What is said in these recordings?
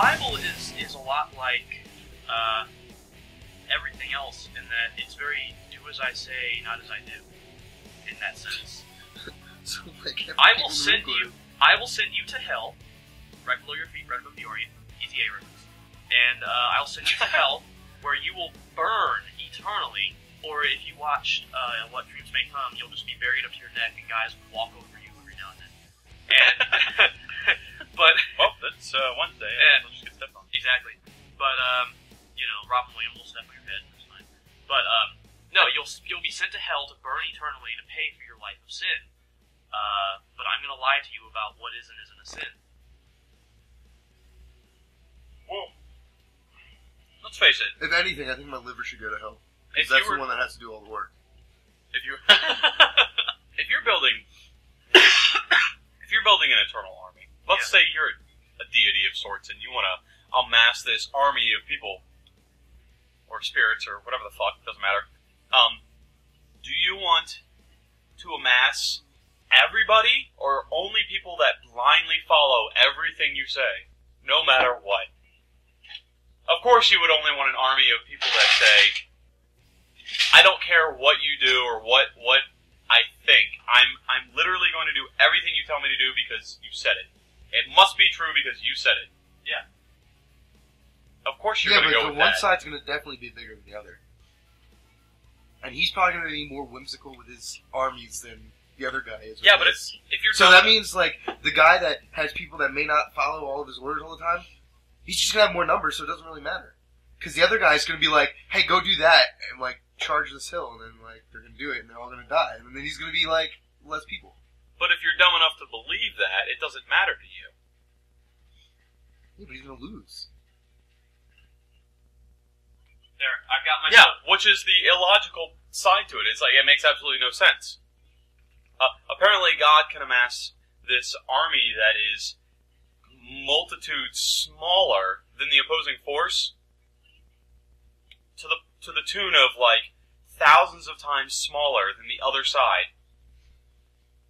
Bible is a lot like everything else in that it's very do as I say, not as I do. In that sense, So, like, I will send you to hell, right below your feet, right above the Orient, ETA reference, and I'll send you to hell, where you will burn eternally. Or if you watched What Dreams May Come, you'll just be buried up to your neck, and guys will walk over you every now and then. And but well, that's Wednesday. Yeah, Let's just get stepped on. exactly. But you know, Robin Williams will step on your head. That's fine. But no, you'll be sent to hell to burn eternally to pay for your life of sin. But I'm going to lie to you about what is and isn't a sin. Well, let's face it. If anything, I think my liver should go to hell. If Because that's you were- the one that has to do all the work. If you're building an eternal army, let's say you're a deity of sorts and you want to amass this army of people or spirits or whatever the fuck, doesn't matter. Do you want to amass everybody or only people that blindly follow everything you say, no matter what? Of course, you would only want an army of people that say, I don't care what you do or what I think. I'm literally going to do everything you tell me to do because you said it. It must be true because you said it. Yeah. Of course you're Yeah, going to but go the with one that. side's going to definitely be bigger than the other. And he's probably going to be more whimsical with his armies than the other guy is. with Yeah, but his. if you're So talking- that means, like, the guy that has people that may not follow all of his orders all the time, he's just going to have more numbers, so it doesn't really matter. Because the other guy's going to be like, hey, go do that, and, like, charge this hill, and then, like, they're going to do it, and they're all going to die. And then he's going to be, like, less people. But if you're dumb enough to believe that, it doesn't matter to you. Yeah, but he's going to lose. There, I've got my Yeah, which is the illogical side to it. It's like, it makes absolutely no sense. Apparently God can amass this army that is multitudes smaller than the opposing force to the tune of, like, thousands of times smaller than the other side.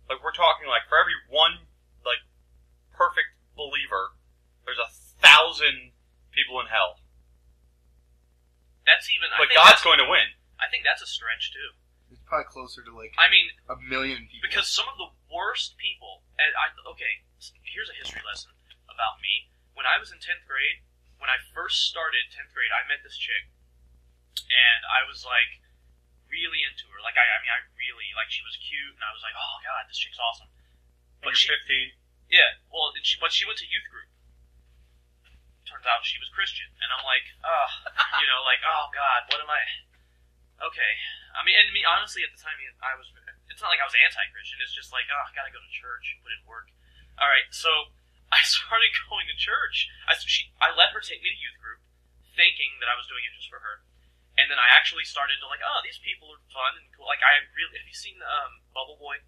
Like, we're talking, like, for every one, like, perfect believer, there's 1,000 people in hell. That's even. But God's going to win. I think that's a stretch too. It's probably closer to, like, I mean, 1 million people. because some of the worst people. And okay, here's a history lesson about me. When I was in 10th grade, when I first started 10th grade, I met this chick, and I was like really into her. Like I mean, I really like. She was cute, and I was like, oh god, this chick's awesome. But you're 15. Yeah, well, but she went to youth group. Turns out she was Christian, and I'm like, you know, like, oh God, what am I? Okay, I mean, and honestly, at the time, I was. It's not like I was anti-Christian. It's just like, oh, I gotta go to church, put in work. All right, so I started going to church. I let her take me to youth group, thinking that I was doing it just for her, and then I actually started to like, oh, these people are fun and cool. Like, I really have you seen Bubble Boy?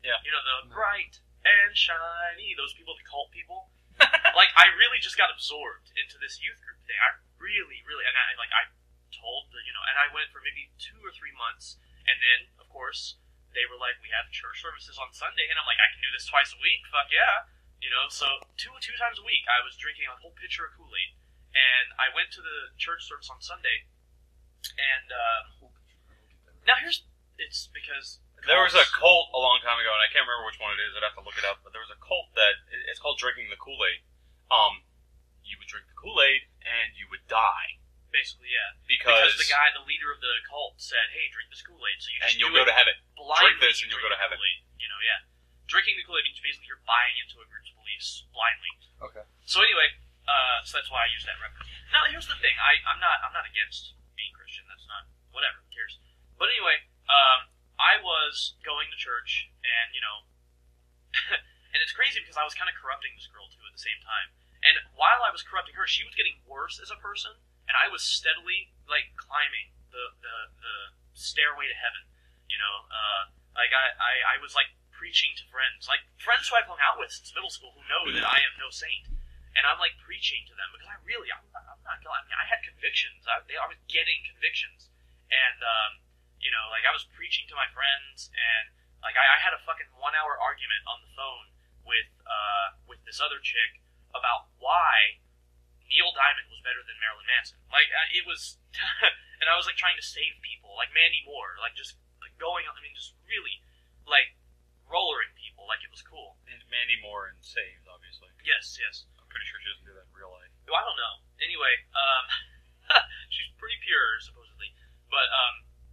Yeah. You know the bright and shiny. Those people, the cult people. Like, I really just got absorbed into this youth group thing. I really, and I told the, you know, and I went for maybe 2 or 3 months, and then, of course, they were like, we have church services on Sunday, and I'm like, I can do this twice a week, fuck yeah, you know, so two times a week, I was drinking a whole pitcher of Kool-Aid, and I went to the church service on Sunday, and, now it's because... There was a cult a long time ago, and I can't remember which one it is. I'd have to look it up. But there was a cult that it's called drinking the Kool-Aid. You would drink the Kool-Aid and you would die. Basically, yeah. Because the guy, the leader of the cult, said, "Hey, drink this Kool-Aid." So you just and you'll do go it to heaven. blindly. Drink this and you'll go to heaven. Kool-Aid, you know, yeah. Drinking the Kool-Aid means basically you're buying into a group's beliefs blindly. Okay. So anyway, so that's why I use that reference. Now, here's the thing. I'm not against being Christian. That's not whatever. Who cares? But anyway, I was going to church, and, you know, and it's crazy because I was kind of corrupting this girl, too, at the same time. And while I was corrupting her, she was getting worse as a person, and I was steadily, like, climbing the stairway to heaven, you know. Like, I was, like, preaching to friends who I've hung out with since middle school who know that I am no saint. And I'm, like, preaching to them because I'm not gonna, I mean, I had convictions. I was getting convictions. And, you know, like, I was preaching to my friends, and, like, I had a fucking 1-hour argument on the phone with this other chick about why Neil Diamond was better than Marilyn Manson. Like, it was, and I was like trying to save people, like Mandy Moore, like just like going, I mean, just really like rollering people, like it was cool. And Mandy Moore and Saved, obviously. Yes, yes. I'm pretty sure she doesn't do that in real life. Well, I don't know. Anyway, she's pretty pure, supposedly. But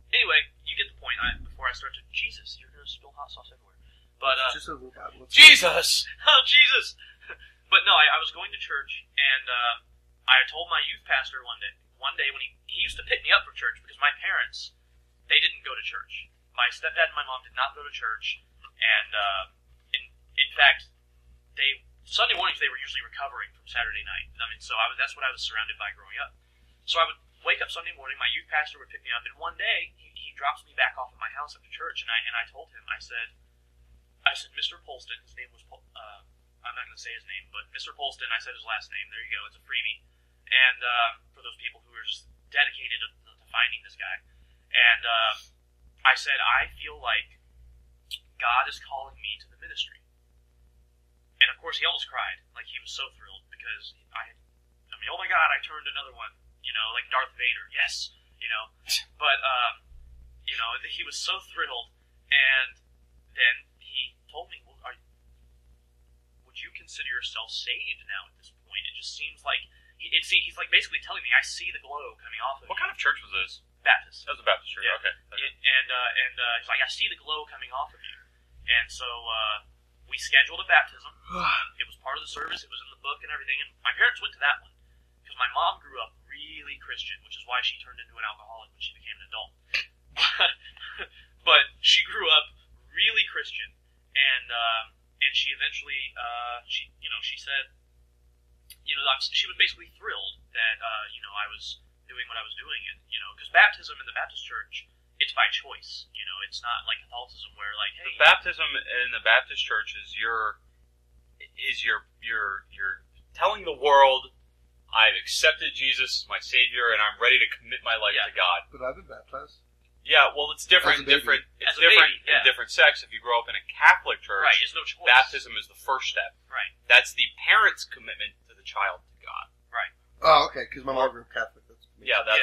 anyway, you get the point. Before I start to, Jesus, you're gonna spill hot sauce everywhere. But just a little bit. Jesus! Oh, Jesus! But no, I was going to church, and I told my youth pastor one day when he used to pick me up for church because my parents, they didn't go to church. My stepdad and my mom did not go to church, and in fact, Sunday mornings they were usually recovering from Saturday night. I mean, so that's what I was surrounded by growing up. So I would wake up Sunday morning, my youth pastor would pick me up, and one day he drops me back off at my house after church, and I told him, I said, Mr. Polston, his name was I'm not going to say his name, but Mr. Polston, I said his last name. There you go. It's a freebie. And for those people who are just dedicated to finding this guy. And I said, I feel like God is calling me to the ministry. And of course, he almost cried. Like, he was so thrilled because oh my God, I turned another one. You know, like Darth Vader. Yes. You know. But, he was so thrilled. And then he told me, well, would you consider yourself saved now at this point? It just seems like he's like basically telling me, I see the glow coming off of What you. kind of church was this? Baptist. That was a Baptist church. Yeah. Okay. And he's like, I see the glow coming off of you. And so we scheduled a baptism. It was part of the service. It was in the book and everything. And my parents went to that one because my mom grew up really Christian, which is why she turned into an alcoholic when she became an adult. But she grew up really Christian, and she eventually, she said, she was basically thrilled that, I was doing what I was doing, and, because baptism in the Baptist church, it's by choice, it's not like Catholicism where, like, hey. The baptism in the Baptist church is you're telling the world, I've accepted Jesus as my Savior, and I'm ready to commit my life to God. But I've been baptized. Yeah, well, it's different. As a baby. It's different in different sects. If you grow up in a Catholic church, right, there's no choice. Baptism is the first step. Right. That's the parent's commitment to the child to God. Right. Oh, okay, because my mom grew up Catholic. That's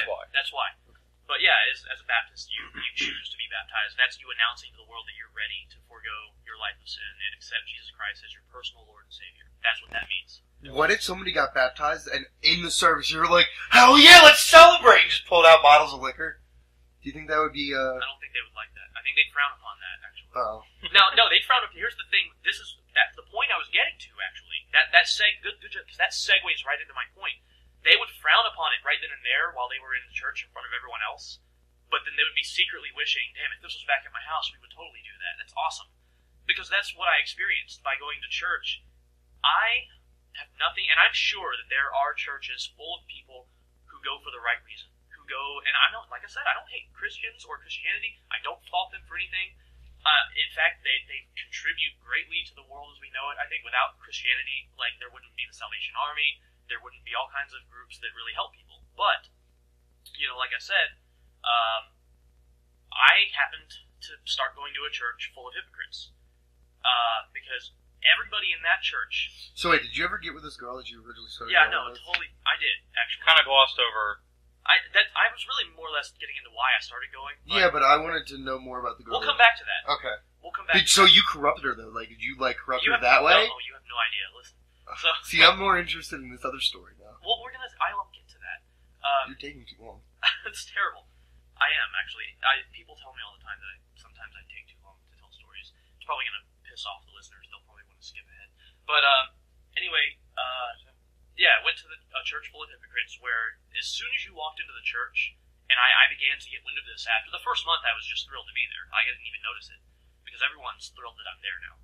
why. That's why. But yeah, as a Baptist, you choose to be baptized. That's you announcing to the world that you're ready to forego your life of sin and accept Jesus Christ as your personal Lord and Savior. That's what that means. What if somebody got baptized and in the service you were like, hell yeah, let's celebrate, and just pulled out bottles of liquor? Do you think that would be, I don't think they would like that. I think they'd frown upon that, actually. Oh. No, they'd frown upon. Here's the thing. That's the point I was getting to, actually. Good job, because that segues right into my point. They would frown upon it right then and there while they were in the church in front of everyone else, but then they would be secretly wishing, damn, if this was back at my house, we would totally do that. That's awesome. Because that's what I experienced by going to church. I have nothing, and I'm sure that there are churches full of people who go for the right reason. And I don't, like I said, I don't hate Christians or Christianity. I don't fault them for anything. In fact, they contribute greatly to the world as we know it. I think without Christianity, like, there wouldn't be the Salvation Army. There wouldn't be all kinds of groups that really help people. But, like I said, I happened to start going to a church full of hypocrites. Because everybody in that church... So wait, did you ever get with this girl that you originally started with? Totally. I did, actually. Kind of glossed over... I was really more or less getting into why I started going. Yeah, but I wanted to know more about the girl. We'll come back to that. Okay. We'll come back. So you corrupted her though? Like, did you corrupt her that way? No, you have no idea. Listen. So, see, I'm more interested in this other story now. Well, I'll get to that. You're taking too long. It's terrible. I am actually. People tell me all the time that sometimes I take too long to tell stories. It's probably gonna piss off the listeners. They'll probably want to skip ahead. But anyway. Yeah, I went to a church full of hypocrites where as soon as you walked into the church, and I began to get wind of this after the first month, I was just thrilled to be there. I didn't even notice it because everyone's thrilled that I'm there now.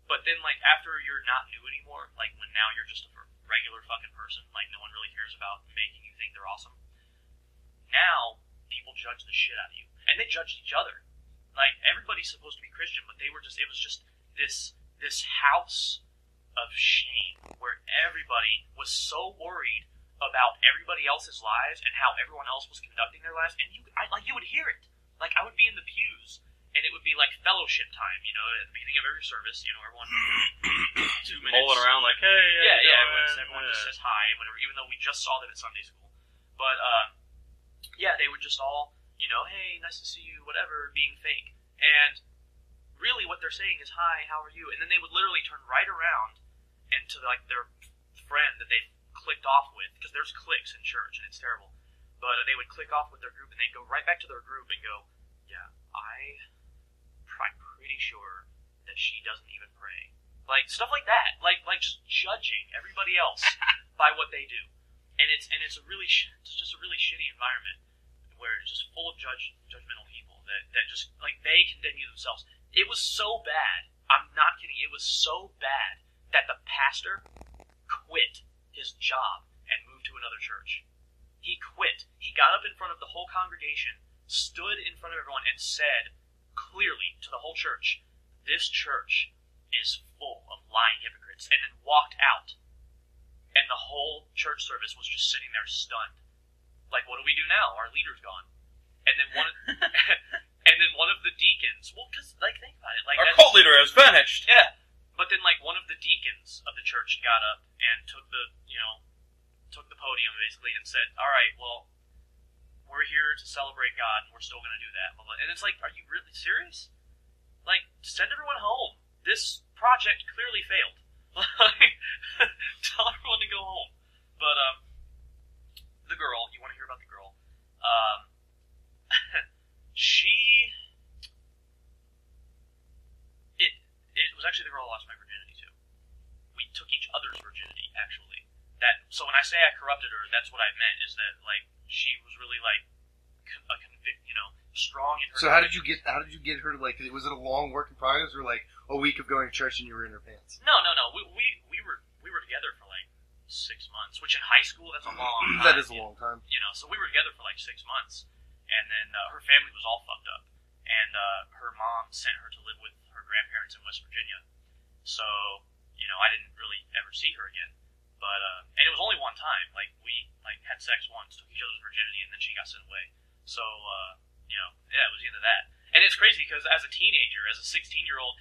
But then, after you're not new anymore, when now you're just a regular fucking person, no one really cares about making you think they're awesome. Now, people judge the shit out of you. And they judged each other. Everybody's supposed to be Christian, but it was just this house of shame where everybody was so worried about everybody else's lives and how everyone else was conducting their lives, and you would hear it. I would be in the pews, and it would be fellowship time, at the beginning of every service, everyone 2 minutes. Mulling around hey. Yeah, regardless. Everyone just says hi and whatever, even though we just saw them at Sunday school. But yeah, they would just all, hey, nice to see you, whatever, being fake. And really what they're saying is, hi, how are you? And then they would literally turn right around and to like their friend that they've clicked off with, because there's cliques in church and it's terrible. But they would click off with their group and they'd go right back to their group and go, yeah, I'm pretty sure that she doesn't even pray. Like stuff like that. Like just judging everybody else by what they do. And it's a really it's just a really shitty environment where it's just full of judgmental people that just like they condemn you themselves. It was so bad. I'm not kidding. It was so bad that the pastor quit his job and moved to another church. He quit. He got up in front of the whole congregation, stood in front of everyone, and said clearly to the whole church, this church is full of lying hypocrites, and then walked out. And the whole church service was just sitting there stunned. Like, what do we do now? Our leader's gone. And then one of the deacons, well, because, like, think about it. Like, our cult leader has vanished. Yeah. But then, like, one of the deacons of the church got up and took the podium, basically, and said, all right, well, we're here to celebrate God, and we're still going to do that. And it's like, are you really serious? Like, send everyone home. This project clearly failed. Like, tell everyone to go home. But, the girl, you want to hear about the girl? It was actually the girl I lost my virginity to. We took each other's virginity, actually. So when I say I corrupted her, that's what I meant, is that, like, she was really, like, strong in her... So how did you get her to, like, was it a long work in progress, or, like, a week of going to church and you were in her pants? No. We were together for, like, 6 months, which in high school, that's a long time. That is a long time. So we were together for, like, 6 months, and then her family was all fucked up, and her mom sent her to live with her grandparents in West Virginia. So, I didn't really ever see her again. But, and it was only one time. Like, we, had sex once, took each other's virginity, and then she got sent away. So, yeah, it was the end of that. And it's crazy, because as a teenager, as a 16-year-old,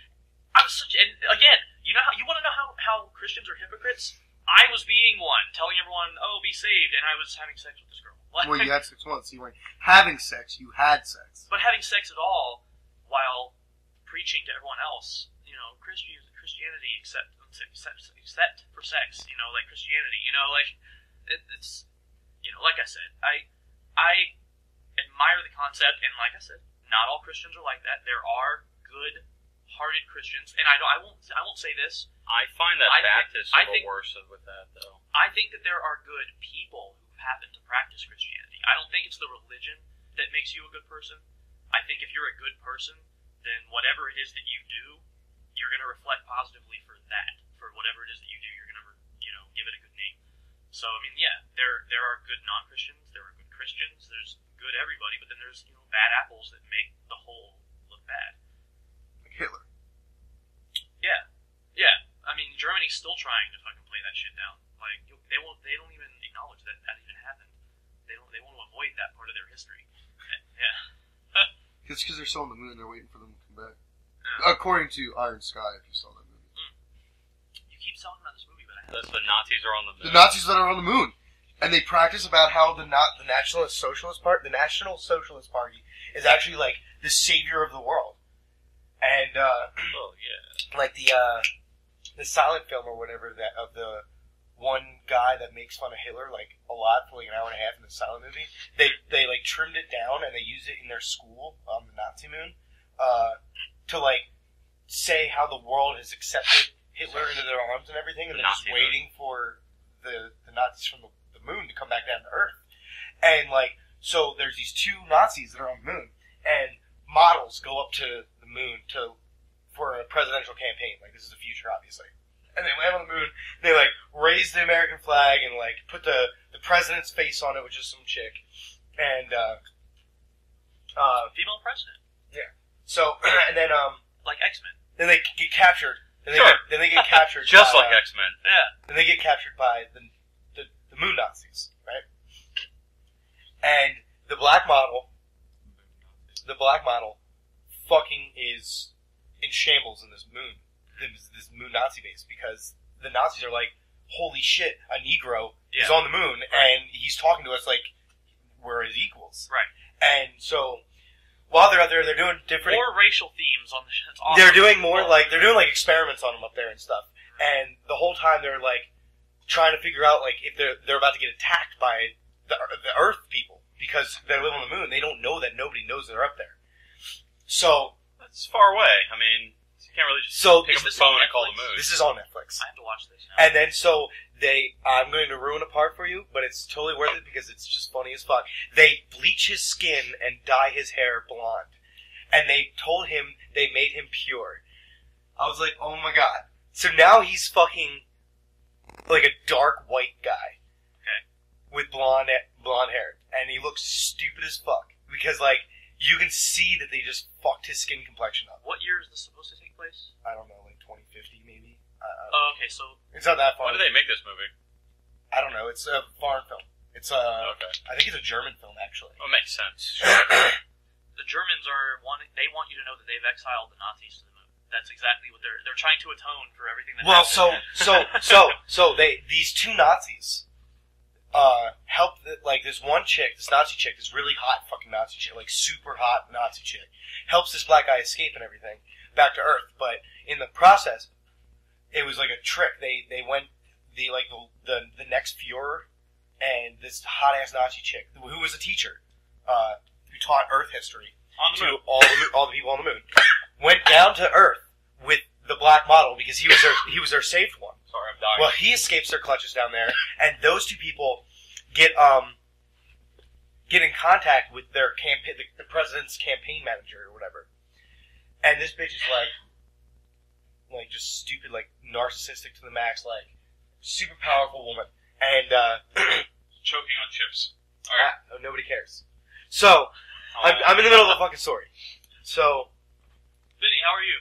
I was and again, you want to know how Christians are hypocrites? I was being one, telling everyone, oh, be saved, and I was having sex with this girl. Well, you had 6 months. You weren't having sex, you had sex. But having sex at all, while preaching to everyone else, Christianity except for sex, like Christianity, it's, like I said, I admire the concept, and like I said, not all Christians are like that. There are good-hearted Christians, and I won't say this. I find that Baptists are the worst with that, though. I think that there are good people who happen to practice Christianity. I don't think it's the religion that makes you a good person. I think if you're a good person, then whatever it is that you do, you're going to reflect positively for that. For whatever it is that you do, you're going to, give it a good name. So, I mean, yeah, there are good non-Christians, there are good Christians, there's good everybody, but then there's, bad apples that make the whole look bad. Like Hitler. Yeah. I mean, Germany's still trying to fucking play that shit down. Like, they don't even acknowledge that even happened. They want to avoid that part of their history. Yeah. It's because they're still on the moon, they're waiting for them to come back. Yeah. According to Iron Sky, if you saw that movie. You keep talking about this movie, but I haven't. The Nazis are on the moon. The Nazis that are on the moon. And they practice about how the National Socialist Party is actually, like, the savior of the world. And, like, the silent film or whatever of the one guy that makes fun of Hitler, like, a lot for, like, an hour and a half in the silent movie, they like, trimmed it down and they used it in their school on the Nazi moon, to, like, say how the world has accepted Hitler into their arms and everything, and they're just waiting for the Nazis from the moon to come back down to Earth. And, like, so there's these two Nazis that are on the moon, and models go up to the moon for a presidential campaign. Like, this is the future, obviously. And they land on the moon, they, like, raise the American flag and, like, put the president's face on it, which is some chick. And, female president. Yeah. So, and then, like X-Men. Then they get captured. Then they get captured. Just like X-Men. Yeah. Then they get captured by the moon Nazis, right? And the black model fucking is in shambles in this moon Nazi base, because the Nazis are like, holy shit, a Negro is Yeah. on the moon, and he's talking to us like we're his equals. Right. And so, while they're out there, they're doing different... More racial themes on the show. It's awesome. They're doing more, like, they're doing, like, experiments on them up there and stuff. And the whole time they're, like, trying to figure out, like, if they're about to get attacked by the Earth people. Because they live on the moon, they don't know that nobody knows they're up there. So... That's far away. I mean, you can't really just pick up the phone and call the moon. This is on Netflix. I have to watch this now. And then, so, I'm going to ruin a part for you, but it's totally worth it because it's just funny as fuck. They bleach his skin and dye his hair blonde. And they told him they made him pure. I was like, oh my god. So now he's fucking like a dark white guy. Okay. With blonde hair. And he looks stupid as fuck. Because, like, you can see that they just fucked his skin complexion up. What year is this supposed to take place? I don't know, like 2050 maybe? Oh, okay, so... It's not that far. When did they make this movie? I don't know. It's a foreign film. It's a... Okay. I think it's a German film, actually. Oh, makes sense. The Germans they want you to know that they've exiled the Nazis to the moon. That's exactly what they're trying to atone for everything that Well, happened. so these two Nazis helped, like, this one chick, this Nazi chick, this really hot fucking Nazi chick, like, super hot Nazi chick, helps this black guy escape and everything back to Earth. But in the process, it was like a trick. They went the next Fuhrer and this hot ass Nazi chick who was a teacher who taught Earth history On the to moon. all the people on the moon went down to Earth with the black model because he was their saved one. Sorry, I'm dying. Well, he escapes their clutches down there, and those two people get in contact with their campaign, the president's campaign manager or whatever. And this bitch is like just stupid, like narcissistic to the max, like super powerful woman, and Choking on chips. Alright. nobody cares. So I'm in the middle of a fucking story. So Vinny, how are you?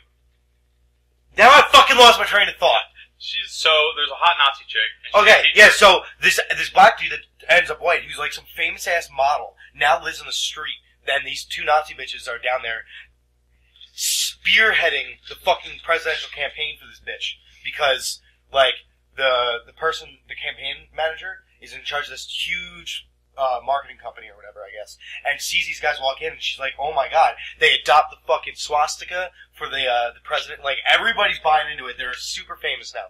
now I fucking lost my train of thought. So there's a hot Nazi chick. And she's Okay, a teacher. yeah, so this black dude that ends up white, who's like some famous ass model, now lives on the street. Then these two Nazi bitches are down there spearheading the fucking presidential campaign for this bitch. Because, like, the campaign manager is in charge of this huge marketing company or whatever, I guess, and sees these guys walk in, and she's like, oh my god, they adopt the fucking swastika for the president. Like, everybody's buying into it. They're super famous now.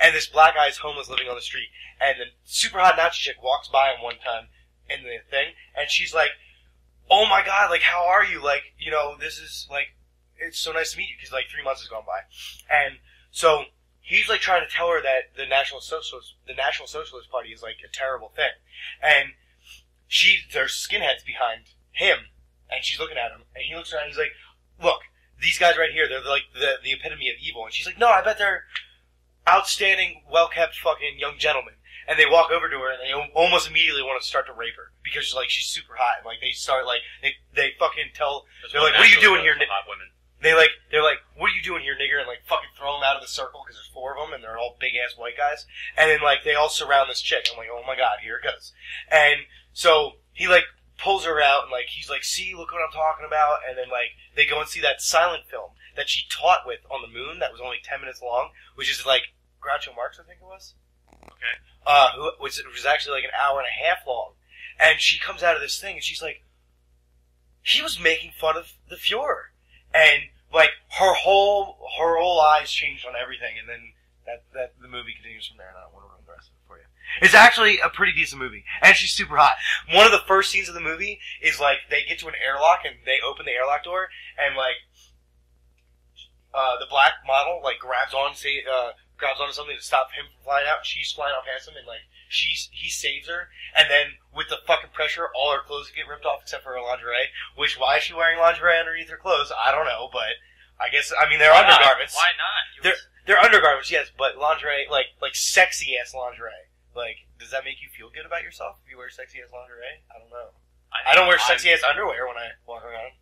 And this black guy's homeless living on the street, and the super hot Nazi chick walks by him one time in the thing, and she's like, oh my god, like, how are you? Like, you know, this is, like, it's so nice to meet you, because, like, 3 months has gone by. And so he's, like, trying to tell her that the National Socialist Party is, like, a terrible thing. And there's skinheads behind him, and she's looking at him, and he looks around, and he's like, look, these guys right here, they're like the epitome of evil. And she's like, no, I bet they're outstanding, well-kept fucking young gentlemen. And they walk over to her, and they almost immediately want to start to rape her, because, like, she's super hot, and, like, they start, like, they fucking tell, they're like, what are you doing here, hot women. they're like, what are you doing here, nigger? And, like, fucking throw them out of the circle, because there's 4 of them, and they're all big-ass white guys. And then, like, they all surround this chick. I'm like, oh my god, here it goes. And so he, like, pulls her out, and, like, he's like, see, look what I'm talking about. And then, like, they go and see that silent film that she taught with on the moon that was only 10 minutes long, which is, like, Groucho Marx, I think it was. Okay. Which was actually, like, an hour and a half long. And she comes out of this thing, and she's like, he was making fun of the Fuhrer. And, like, her whole eyes changed on everything, and then that the movie continues from there, and I don't want to ruin the rest of it for you. It's actually a pretty decent movie, and she's super hot. One of the first scenes of the movie is, like, they get to an airlock, and they open the airlock door, and, like, the black model, like, grabs onto something to stop him from flying out, and she's flying out past him, and, like, he saves her, and then with the fucking pressure, all her clothes get ripped off except for her lingerie. Which, why is she wearing lingerie underneath her clothes? I don't know, but I guess, I mean, they're undergarments. Why not? They're undergarments, yes, but lingerie, like sexy ass lingerie. Like, does that make you feel good about yourself if you wear sexy ass lingerie? I don't know. I don't wear sexy ass underwear when I walk around.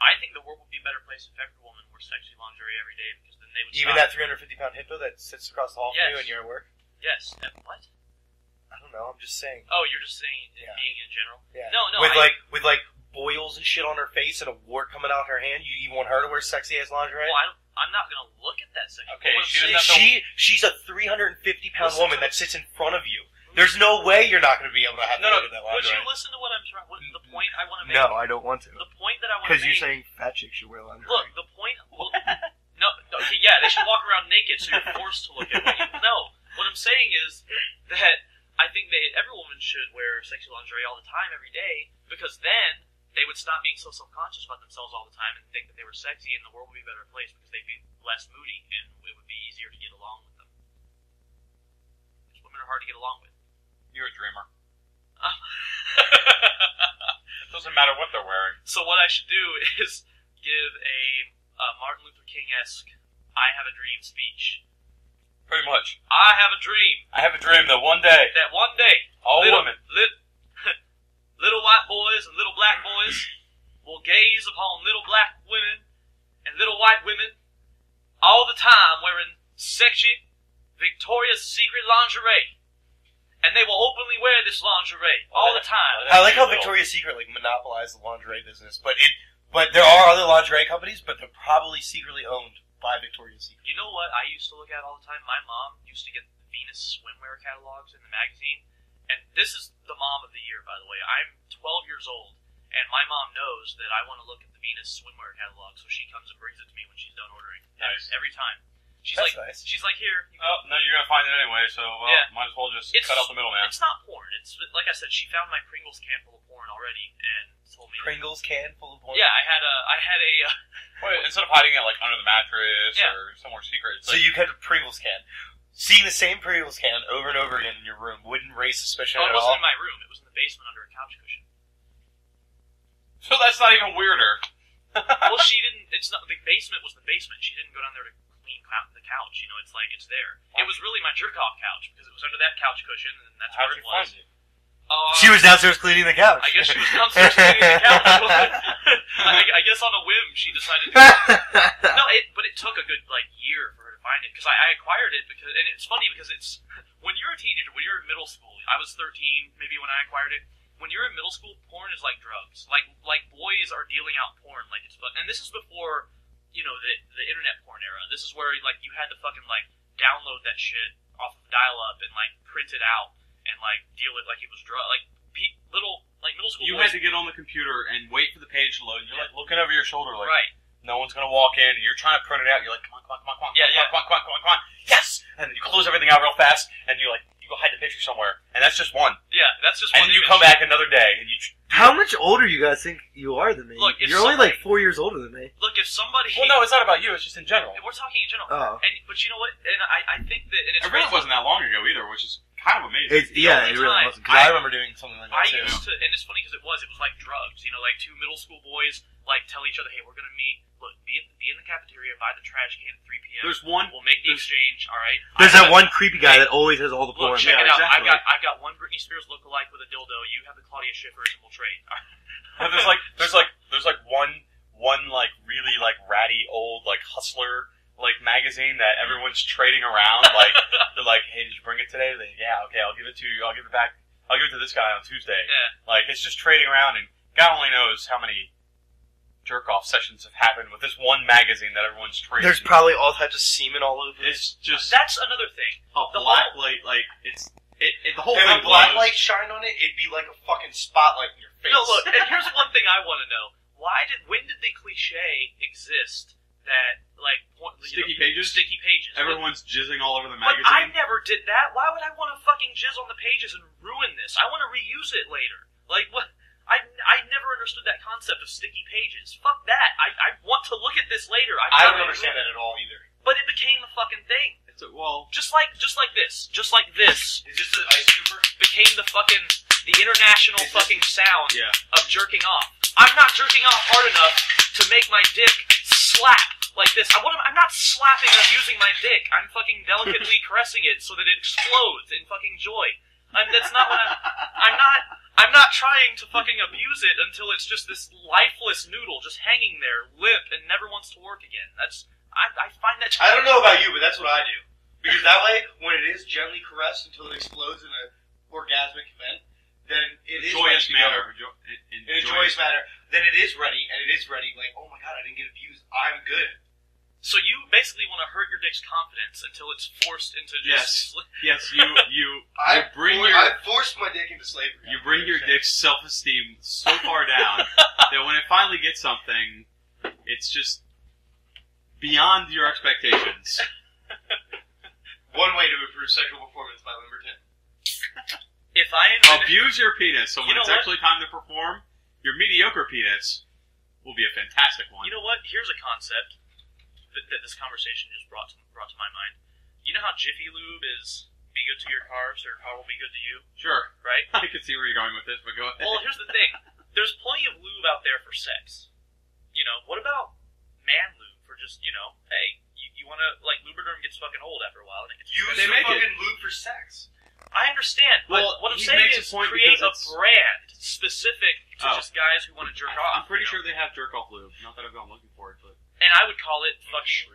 I think the world would be a better place if every woman wore sexy lingerie every day, because then they would Even stop. that 350-pound hippo that sits across the hall from you and you're at work? Yes. What? I don't know, I'm just saying. Oh, you're just saying Yeah. being in general? Yeah. No. With boils and shit on her face and a wart coming out her hand, you want her to wear sexy ass lingerie? Well, I'm not gonna look at that section. Okay, What I'm she saying- doesn't have to- She's a 350-pound Listen woman to- that sits in front of you. There's no way you're not going to be able to have to No, look at that Would lingerie. you listen to what I'm trying? What the point I want to make? No, I don't want to. The point that I want to Because make. you're saying fat chicks should wear lingerie. Look, the point. Well, no, okay, yeah, they should walk around naked, so you're forced to look at it. No, what I'm saying is that I think every woman should wear sexy lingerie all the time, every day, because then they would stop being so self-conscious about themselves all the time and think that they were sexy, and the world would be a better place because they'd be less moody, and it would be easier to get along with them. Because women are hard to get along with. You're a dreamer. It doesn't matter what they're wearing. So what I should do is give a Martin Luther King-esque "I have a dream" speech. Pretty much. I have a dream I have a dream that one day, that one day all little, women, little white boys and little black boys will gaze upon little black women and little white women all the time wearing sexy Victoria's Secret lingerie. And they will openly wear this lingerie all the time. I like how Victoria's Secret monopolized the lingerie business, but there are other lingerie companies, but they're probably secretly owned by Victoria's Secret. You know what I used to look at all the time? My mom used to get the Venus swimwear catalogs in the magazine. And this is the mom of the year, by the way. I'm 12 years old, and my mom knows that I want to look at the Venus swimwear catalog, so she comes and brings it to me when she's done ordering. Nice. Every time. She's That's like, nice. She's like, here. You oh, no, you're going to find it anyway, so Yeah. might as well just It's- cut out the middleman. It's not porn. It's like I said, she found my Pringles can full of porn already and told me. Pringles can full of porn. Yeah, I had a. Wait, instead of hiding it like under the mattress Yeah. or somewhere secret, it's So like, you kept a Pringles can. Seeing the same Pringles can over and over again in your room wouldn't raise suspicion Oh, it at wasn't all. in my room. It was in the basement under a couch cushion. so that's not even weirder. Well, she didn't. It's not. The basement was the basement. She didn't go down there to clean the couch. You know, it's like it's there. It was really my jerk off couch because it was under that couch cushion, and that's How'd where you it was. find it? She was downstairs cleaning the couch. I guess she was downstairs cleaning the couch. I guess on a whim she decided to. No, but it took a good year for her to find it because I acquired it because, and it's funny because it's when you're a teenager, when you're in middle school. I was 13 maybe when I acquired it. When you're in middle school, porn is like drugs. Like boys are dealing out porn like it's fun. And this is before, you know, the internet porn era. This is where you had to fucking download that shit off of dial-up and print it out and deal it like it was drug. Middle school. You boys, had to get on the computer and wait for the page to load. And you're looking over your shoulder like, right. no one's gonna walk in. And you're trying to print it out. You're like, come on, Yeah. come on, yes! And then you close everything out real fast, and you go hide the picture somewhere, and that's just one. Yeah, that's just And one then you image. come back another day, and you. How much older you guys think you are than me? Look, if You're only somebody- 4 years older than me. Look, if somebody. Well, no, it's not about you. It's just in general. We're talking in general. Oh. But you know what? And I think that, and it's It really crazy. wasn't that long ago either, which is kind of amazing. It really time wasn't. 'Cause I remember doing something like I that too. used to, and it's funny because it was like drugs. You know, two middle school boys tell each other, "Hey, we're gonna meet. Look, be in the cafeteria, buy the trash can at 3 p.m. There's one. We'll make the exchange. All right. There's I that one creepy guy that always has all the porn. Look, check Yeah, it out. exactly. I've got one Britney Spears lookalike with a dildo. You have the Claudia Schiffer, and we'll trade. There's one really ratty old hustler magazine that everyone's trading around. They're like, hey, did you bring it today? Yeah, okay, I'll give it to you. I'll give it back. I'll give it to this guy on Tuesday. Yeah. It's just trading around, and God only knows how many jerk-off sessions have happened with this one magazine that everyone's trading. There's probably all types of semen all over. It's just That's another thing. a the black whole- light. The whole If thing a black blows. light shine on it, it'd be like a fucking spotlight in your face. No, look, and here's one thing I want to know. When did the cliche exist that, Sticky pages? Sticky pages. Everyone's jizzing all over the But magazine. I never did that. Why would I want to fucking jizz on the pages and ruin this? I want to reuse it later. What? I never understood that concept of sticky pages. Fuck that. I want to look at this later. I don't understand that at all either. But it became a fucking thing. Just like this. Just like this. Is this an ice scooper? Became the international Is this- fucking sound Yeah. of jerking off. I'm not jerking off hard enough to make my dick slap like this. I'm not slapping, I'm using my dick. I'm fucking delicately caressing it so that it explodes in fucking joy. That's not what I'm not trying to fucking abuse it until it's just this lifeless noodle just hanging there, limp, and never wants to work again. I find that I don't know about you, but that's what I do. Because that way, when it is gently caressed until it explodes in an orgasmic event, then it is joyous ready to go. manner. In a joyous manner, then it is ready, and it is ready. Like, oh my god, I didn't get abused. I'm good. So you basically want to hurt your dick's confidence until it's forced into just... Yes, you bring I forced my dick into slavery. You bring your dick's self-esteem so far down that when it finally gets something, it's just beyond your expectations. One way to improve sexual performance by Limberton. If I abuse your penis, so when it's what? actually time to perform, your mediocre penis will be a fantastic one. You know what? Here's a concept that this conversation just brought to my mind. You know how Jiffy Lube is be good to your car, so your car will be good to you? Sure. Right? I can see where you're going with this, but go ahead. Well, here's the thing. There's plenty of lube out there for sex. You know, what about man lube for just, you know, hey, you want to, like, Lubriderm gets fucking old after a while, and it gets... Use They the make it. fucking lube for sex. I understand, but Well, what I'm he saying makes is a point create a because it's- brand specific to Oh. just guys who want to jerk off. I'm pretty you sure know? they have jerk-off lube. Not that I've gone looking for it, but... And I would call it fucking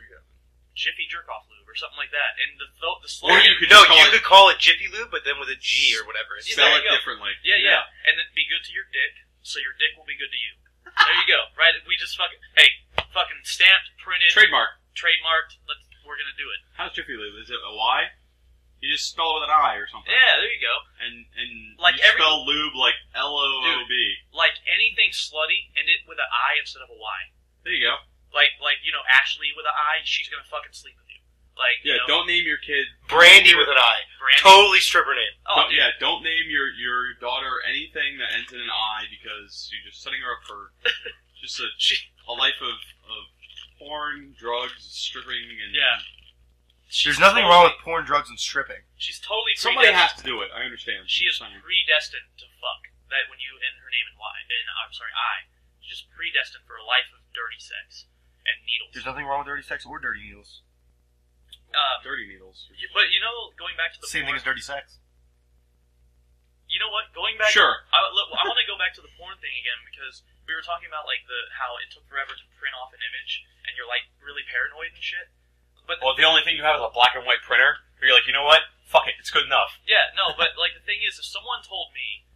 Jiffy jerk-off lube or something like that. And the Or slogan... you could No, just call you it, could call it Jiffy Lube, but then with a G or whatever. Yeah, spell there it you go. differently. Yeah. And then be good to your dick, so your dick will be good to you. There you go, right? We just fucking... Hey, fucking stamped, printed, Trademark. trademarked. We're gonna do it. How's Jiffy Lube? Is it a Y? You just spell it with an I or something. Yeah, there you go. And Like you spell lube like L-O-O-B. Like anything slutty, end it with an I instead of a Y. There you go. Like you know, Ashley with an I, she's gonna fucking sleep with you. Like, Yeah, you know, don't name your kid... Brandy with an I. Brandy. Totally stripper name. Oh, dude. Don't name your daughter anything that ends in an I because you're just setting her up for just a life of porn, drugs, stripping, and... Yeah. There's nothing wrong with porn, drugs, and stripping. She's totally Somebody predestined. has to do it. I understand. She is I'm saying. predestined to fuck. That when you end her name in Y, I, she's just predestined for a life of dirty sex and needles. There's nothing wrong with dirty sex or dirty needles. Dirty needles. But you know, going back to the Same thing porn, as dirty sex. You know what? Going back, Sure. I want to go back to the porn thing again because we were talking about like how it took forever to print off an image, and you're like really paranoid and shit. But Well, the only thing you have is a black and white printer. Where you're like, you know what? Fuck it, it's good enough. yeah, no, but like the thing is, if someone told me,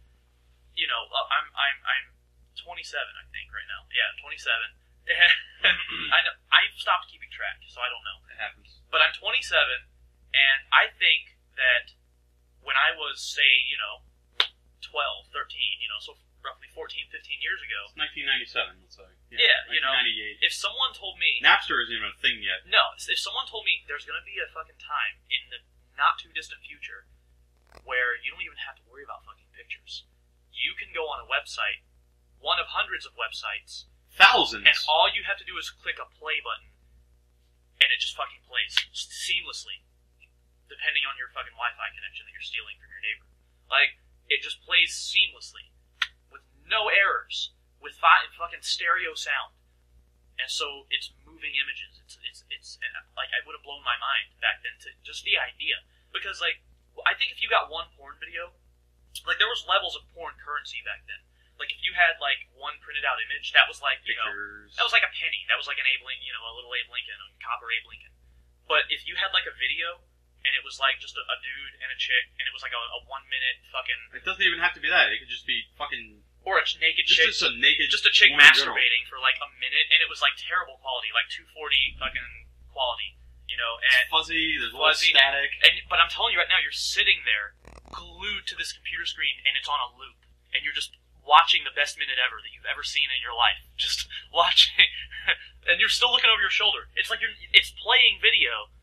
you know, I'm 27, I think right now. Yeah, 27. I know I've stopped keeping track, so I don't know. It happens. But I'm 27, and I think that when I was, say, you know, 12, 13, you know, so roughly 14, 15 years ago, It's 1997, let's say. Yeah, you know, 1998. if someone told me, Napster isn't even a thing yet. no, if someone told me there's going to be a fucking time in the not too distant future where you don't even have to worry about fucking pictures. You can go on a website, one of hundreds of websites, Thousands. and all you have to do is click a play button, and it just fucking plays seamlessly, depending on your fucking Wi-Fi connection that you're stealing from your neighbor. Like, it just plays seamlessly, with no errors, with fucking stereo sound. And so it's moving images. It's and like, it would have blown my mind back then to just the idea. Because, like, I think if you got one porn video, like, there was levels of porn currency back then. Like, if you had, like, one printed out image, that was like, you know, Pictures. that was like a penny. That was like an Abe Lincoln, you know, a little Abe Lincoln, a copper Abe Lincoln. But if you had, like, a video, and it was, like, just a dude and a chick, and it was, like, a 1 minute fucking... It doesn't even have to be that. It could just be fucking... Or a naked chick. Just a naked... Just a chick woman in general. masturbating for, like, a minute, and it was, like, terrible quality. Like, 240 fucking quality, you know, and... It's fuzzy, there's a little Fuzzy. static. But I'm telling you right now, you're sitting there, glued to this computer screen, and it's on a loop. And you're just watching the best minute ever that you've ever seen in your life. Just watching, and you're still looking over your shoulder. It's like it's playing video,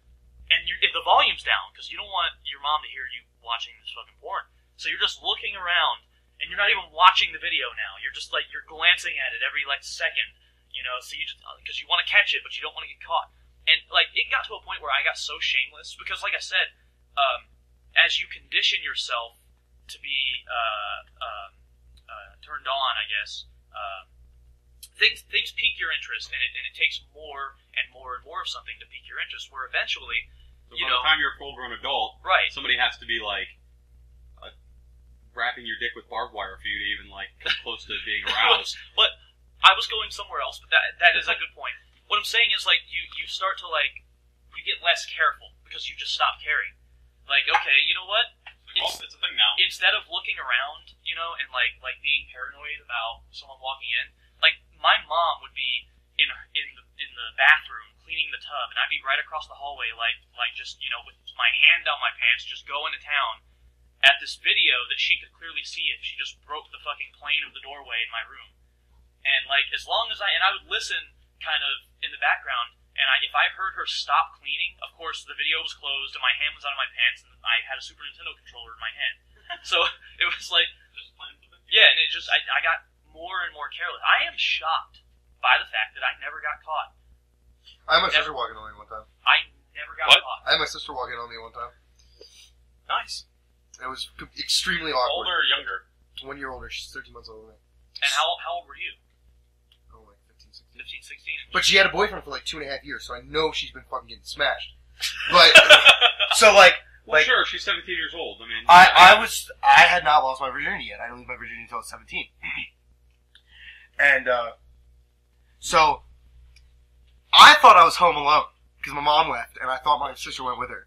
and the volume's down, because you don't want your mom to hear you watching this fucking porn. So you're just looking around, and you're not even watching the video now. You're just, like, you're glancing at it every, like, second, you know, so you just, because you want to catch it, but you don't want to get caught. And, like, it got to a point where I got so shameless, because, like I said, as you condition yourself to be turned on, I guess, things pique your interest, and it takes more and more and more of something to pique your interest, where eventually, So you by know, the time you're a full-grown adult, right, somebody has to be, like, wrapping your dick with barbed wire for you to even, like, come close to being aroused. But I was going somewhere else, but that is a good point. What I'm saying is, like, you start to, like, you get less careful, because you just stop caring. Like, okay, you know what? It's a thing now. Instead of looking around, you know, and like being paranoid about someone walking in, like, my mom would be in the bathroom cleaning the tub, and I'd be right across the hallway, like just, you know, with my hand down my pants, just going to town at this video that she could clearly see if she just broke the fucking plane of the doorway in my room. And, like, as long as I would listen kind of in the background, and if I heard her stop cleaning, of course, the video was closed, and my hand was out of my pants, and I had a Super Nintendo controller in my hand. So, it was like, yeah, and it just, I got more and more careless. I am shocked by the fact that I never got caught. I had my sister walking on me one time. I never got caught. I had my sister walking on me one time. Nice. It was extremely awkward. Older or younger? 1 year older. She's 13 months older than me. And how old were you? Oh, like 15, 16. 15, 16? But she had a boyfriend for like 2.5 years, so I know she's been fucking getting smashed. But So like, Well, sure, she's 17 years old. I mean, I had not lost my virginity yet. I didn't lose my virginity until I was 17. And so I thought I was home alone because my mom left, and I thought my sister went with her.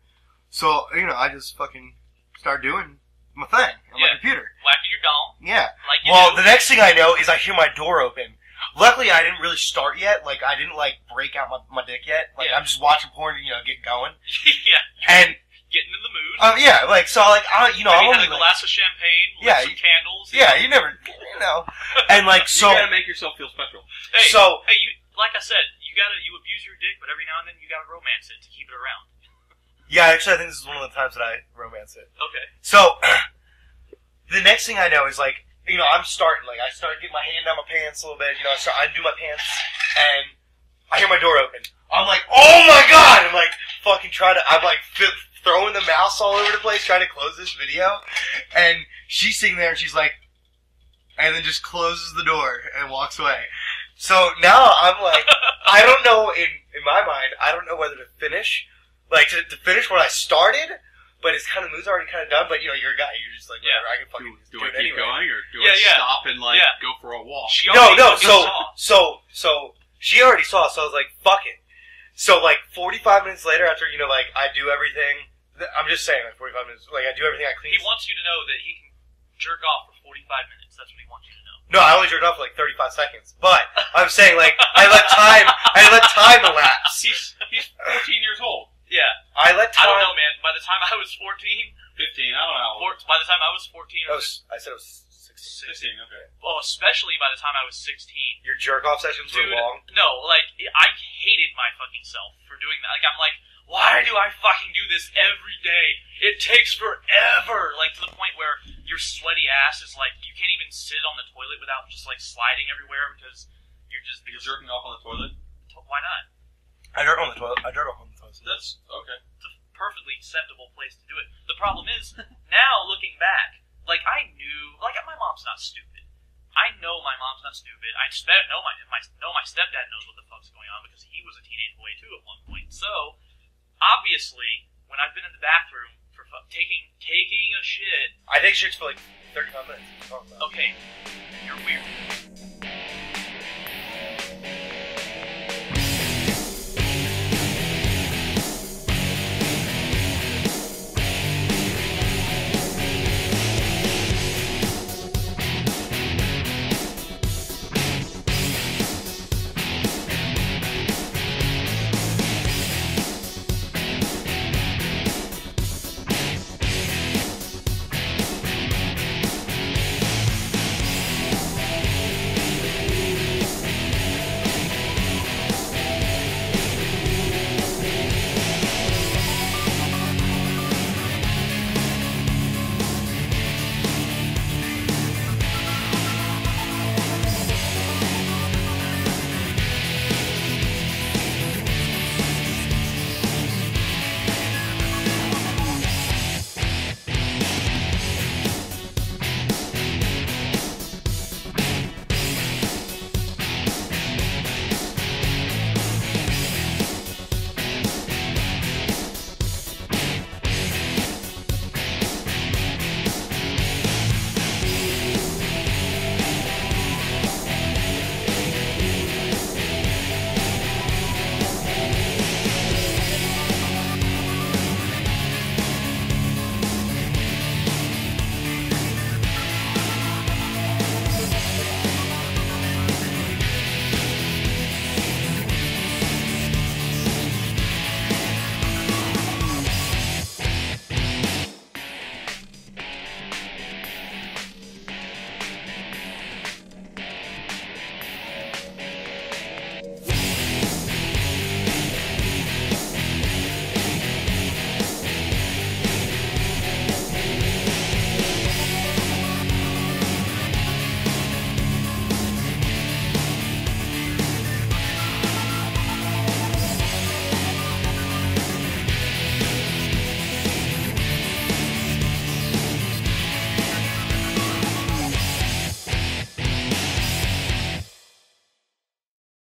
So you know, I just fucking started doing my thing on my computer. Whacking your dong. Yeah. Like you Well, do. the next thing I know is I hear my door open. Luckily, I didn't really start yet. Like, I didn't, like, break out my dick yet. Like, Yeah. I'm just watching porn to, you know, get going. Yeah. And, Getting in the mood. yeah, like, so, like, you know, Maybe I'm had only, a glass of champagne, lit Yeah, some candles. yeah, you never, you know. And, like, you so, gotta make yourself feel special. Hey, so, hey, you, like I said, you abuse your dick, but every now and then you gotta romance it to keep it around. yeah, actually, I think this is one of the times that I romance it. Okay. So, the next thing I know is, like, you know, I'm starting, like, I start getting my hand down my pants a little bit, you know, I do my pants, and I hear my door open. I'm like, oh my god! I'm like, fucking I'm like, throwing the mouse all over the place, trying to close this video, and she's sitting there, and she's like, and then just closes the door and walks away. So now I'm like, I don't know, in my mind, I don't know whether to finish, like, to finish what I started, but it's kind of, the mood's already kind of done, but, you know, you're a guy, you're just like, whatever, I can fucking Do do I it keep anyway. going, or do Yeah, I yeah. stop and, like, Yeah. go for a walk? She No, already fucking saw. so she already saw, so I was like, fuck it. So, like, 45 minutes later, after, you know, like, I do everything, I'm just saying, like, 45 minutes, like, I do everything, I clean. He wants you to know that he can jerk off for 45 minutes. That's what he wants you to know. No, I only jerked off for, like, 35 seconds. But, I'm saying, like, I let time elapse. He's 14 years old. Yeah. I let time. I don't know, man. By the time I was 14, 15, I don't know. by the time I was 14, I said it was 16. 16, okay. well, especially by the time I was 16. Your jerk-off sessions Dude, were long? no, like, I hated my fucking self for doing that. Like, I'm like, why do I fucking do this every day? It takes forever. Like, to the point where your sweaty ass is like, you can't even sit on the toilet without just, like, sliding everywhere because you're just... You're jerking off on the toilet? Why not? I jerk on the toilet. That's, okay. It's a perfectly acceptable place to do it. The problem is, now, looking back, like, I knew... Like, my mom's not stupid. I know my mom's not stupid. I know my stepdad knows what the fuck's going on because he was a teenage boy, too, at one point. So... Obviously, when I've been in the bathroom for taking a shit... I take shits for like 35 minutes. Okay, you're weird.